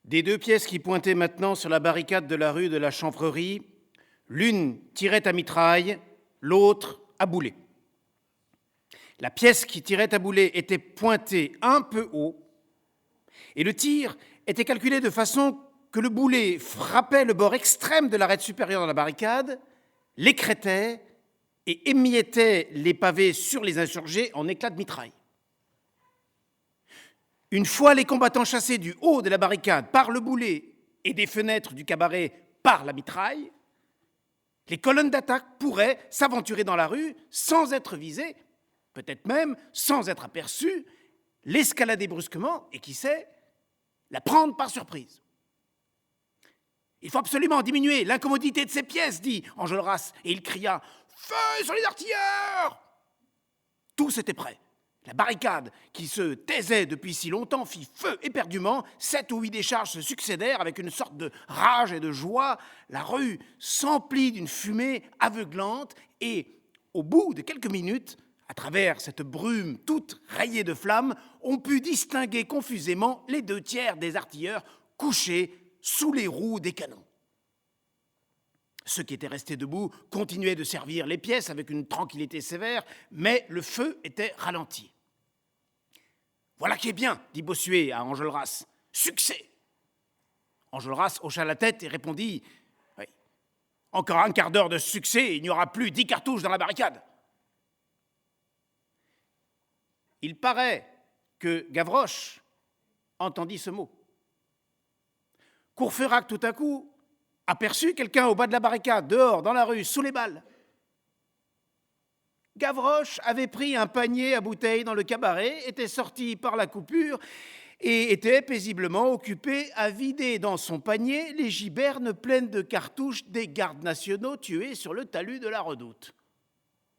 Des deux pièces qui pointaient maintenant sur la barricade de la rue de la Chanvrerie, l'une tirait à mitraille, l'autre à boulet. La pièce qui tirait à boulet était pointée un peu haut, et le tir était calculé de façon que le boulet frappait le bord extrême de l'arête supérieure de la barricade, l'écrêtait et émiettait les pavés sur les insurgés en éclats de mitraille. Une fois les combattants chassés du haut de la barricade par le boulet et des fenêtres du cabaret par la mitraille, les colonnes d'attaque pourraient s'aventurer dans la rue sans être visées, peut-être même sans être aperçues, l'escalader brusquement et, qui sait, la prendre par surprise. « Il faut absolument diminuer l'incommodité de ces pièces, dit Enjolras, et il cria « Feu sur les artilleurs !» Tous étaient prêts. La barricade, qui se taisait depuis si longtemps, fit feu éperdument. 7 ou 8 décharges se succédèrent avec une sorte de rage et de joie. La rue s'emplit d'une fumée aveuglante et, au bout de quelques minutes, à travers cette brume toute rayée de flammes, on put distinguer confusément les 2/3 des artilleurs couchés sous les roues des canons. Ceux qui étaient restés debout continuaient de servir les pièces avec une tranquillité sévère, mais le feu était ralenti. « Voilà qui est bien, dit Bossuet à Enjolras. « Succès !» Enjolras hocha la tête et répondit « Oui, encore un quart d'heure de succès et il n'y aura plus 10 cartouches dans la barricade. » Il paraît que Gavroche entendit ce mot. Courfeyrac, tout à coup, aperçut quelqu'un au bas de la barricade, dehors, dans la rue, sous les balles. Gavroche avait pris un panier à bouteilles dans le cabaret, était sorti par la coupure et était paisiblement occupé à vider dans son panier les gibernes pleines de cartouches des gardes nationaux tués sur le talus de la Redoute.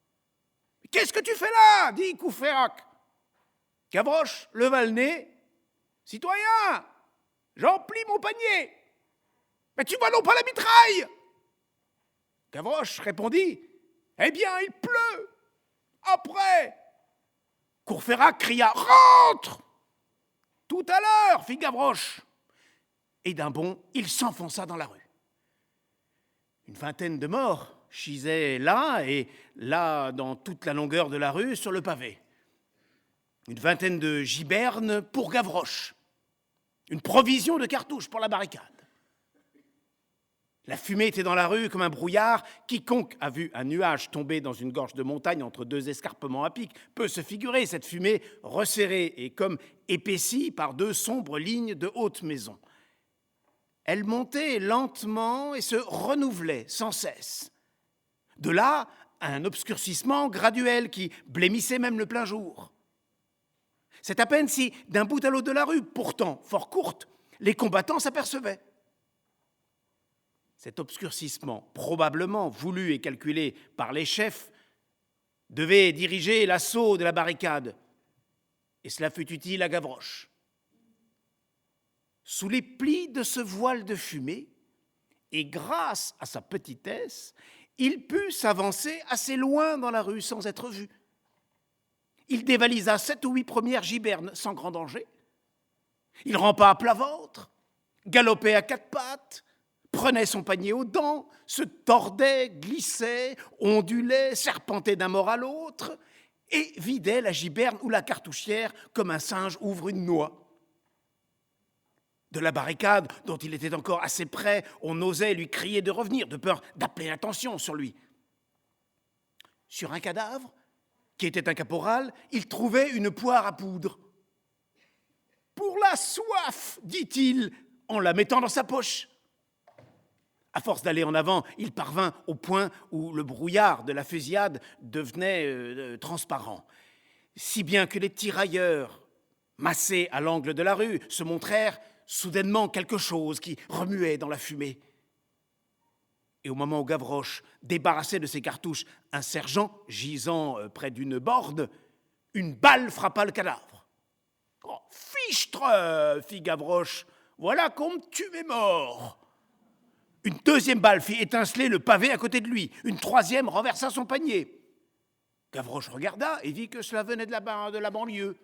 « Qu'est-ce que tu fais là » dit Courfeyrac. Gavroche leva le nez. « Citoyen, j'emplis mon panier. Mais tu vois non pas la mitraille !» Gavroche répondit « Eh bien, il pleut. Après !» Courfeyrac cria « Rentre !» « Tout à l'heure !» fit Gavroche. Et d'un bond, il s'enfonça dans la rue. Une vingtaine de morts gisaient là et là dans toute la longueur de la rue sur le pavé. Une vingtaine de gibernes pour Gavroche. Une provision de cartouches pour la barricade. La fumée était dans la rue comme un brouillard. Quiconque a vu un nuage tomber dans une gorge de montagne entre 2 escarpements à pic peut se figurer cette fumée resserrée et comme épaissie par 2 sombres lignes de hautes maisons. Elle montait lentement et se renouvelait sans cesse. De là, un obscurcissement graduel qui blêmissait même le plein jour. C'est à peine si, d'un bout à l'autre de la rue, pourtant fort courte, les combattants s'apercevaient. Cet obscurcissement, probablement voulu et calculé par les chefs, devait diriger l'assaut de la barricade, et cela fut utile à Gavroche. Sous les plis de ce voile de fumée, et grâce à sa petitesse, il put s'avancer assez loin dans la rue sans être vu. Il dévalisa 7 ou 8 premières gibernes sans grand danger. Il rampa à plat ventre, galopait à 4 pattes, prenait son panier aux dents, se tordait, glissait, ondulait, serpentait d'un mort à l'autre et vidait la giberne ou la cartouchière comme un singe ouvre une noix. De la barricade, dont il était encore assez près, on osait lui crier de revenir, de peur d'appeler l'attention sur lui. Sur un cadavre, qui était un caporal, il trouvait une poire à poudre. « Pour la soif !» dit-il en la mettant dans sa poche. À force d'aller en avant, il parvint au point où le brouillard de la fusillade devenait transparent, si bien que les tirailleurs, massés à l'angle de la rue, se montrèrent soudainement quelque chose qui remuait dans la fumée. Et au moment où Gavroche débarrassait de ses cartouches un sergent gisant près d'une borne, une balle frappa le cadavre. « Oh, fichtre !» fit Gavroche. « Voilà qu'on me tue mes morts !» Une 2e balle fit étinceler le pavé à côté de lui. Une 3e renversa son panier. Gavroche regarda et vit que cela venait de la banlieue.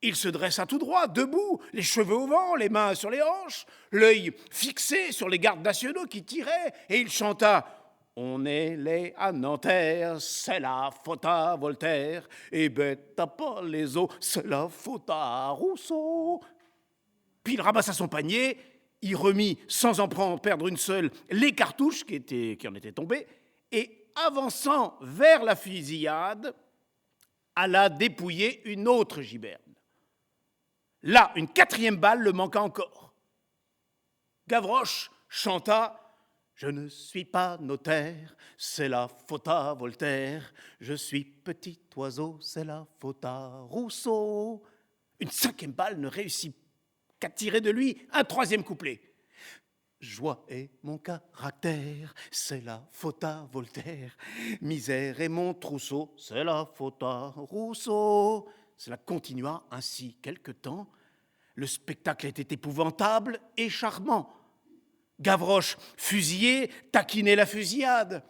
Il se dressa tout droit, debout, les cheveux au vent, les mains sur les hanches, l'œil fixé sur les gardes nationaux qui tiraient, et il chanta « On est les à Nanterre, c'est la faute à Voltaire, et bête à pas les os, c'est la faute à Rousseau. » Puis il ramassa son panier, il remit, sans en perdre une seule, les cartouches qui en étaient tombées, et avançant vers la fusillade, alla dépouiller une autre giberne. Là, une quatrième balle le manqua encore. Gavroche chanta « Je ne suis pas notaire, c'est la faute à Voltaire. Je suis petit oiseau, c'est la faute à Rousseau. » Une cinquième balle ne réussit qu'à tirer de lui un troisième couplet. « Joie est mon caractère, c'est la faute à Voltaire. Misère est mon trousseau, c'est la faute à Rousseau. » Cela continua ainsi quelque temps. Le spectacle était épouvantable et charmant. Gavroche, fusillé, taquinait la fusillade.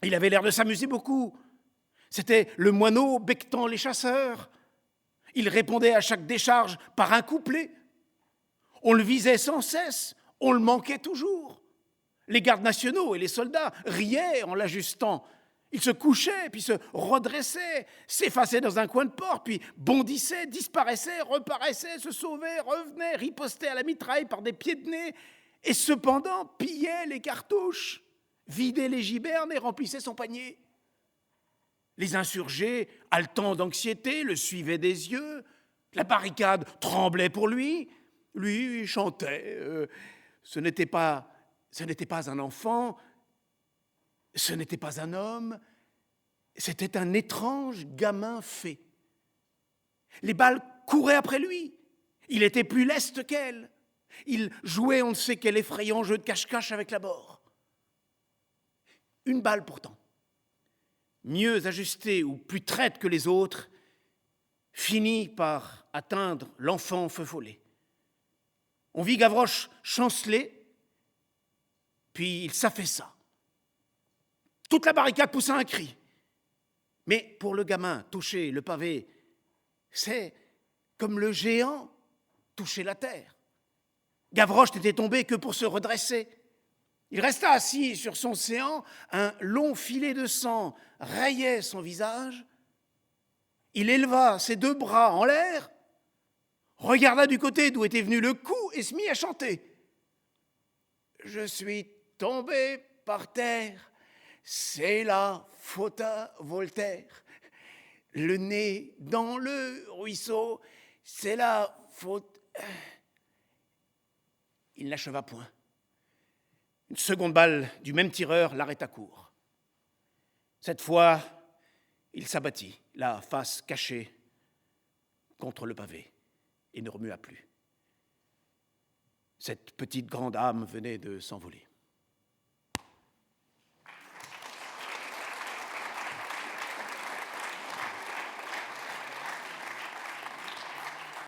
Il avait l'air de s'amuser beaucoup. C'était le moineau becquetant les chasseurs. Il répondait à chaque décharge par un couplet. On le visait sans cesse, on le manquait toujours. Les gardes nationaux et les soldats riaient en l'ajustant. Il se couchait, puis se redressait, s'effaçait dans un coin de porte, puis bondissait, disparaissait, reparaissait, se sauvait, revenait, ripostait à la mitraille par des pieds de nez, et cependant pillait les cartouches, vidait les gibernes et remplissait son panier. Les insurgés, haletants d'anxiété, le suivaient des yeux. La barricade tremblait pour lui. Lui, il chantait. Ce n'était pas un enfant, ce n'était pas un homme, c'était un étrange gamin fée. Les balles couraient après lui. Il était plus leste qu'elles. Il jouait on ne sait quel effrayant jeu de cache-cache avec la mort. Une balle pourtant, mieux ajustée ou plus traite que les autres, finit par atteindre l'enfant feu follet. On vit Gavroche chanceler, puis il s'affaissa. Toute la barricade poussa un cri. Mais pour le gamin toucher le pavé, c'est comme le géant toucher la terre. Gavroche n'était tombé que pour se redresser. Il resta assis sur son séant, un long filet de sang rayait son visage. Il éleva ses deux bras en l'air, regarda du côté d'où était venu le coup et se mit à chanter. « Je suis tombé par terre, c'est la faute à Voltaire. Le nez dans le ruisseau, c'est la faute... » Il n'acheva point. Une seconde balle du même tireur l'arrêta court. Cette fois, il s'abattit, la face cachée contre le pavé, et ne remua plus. Cette petite grande âme venait de s'envoler.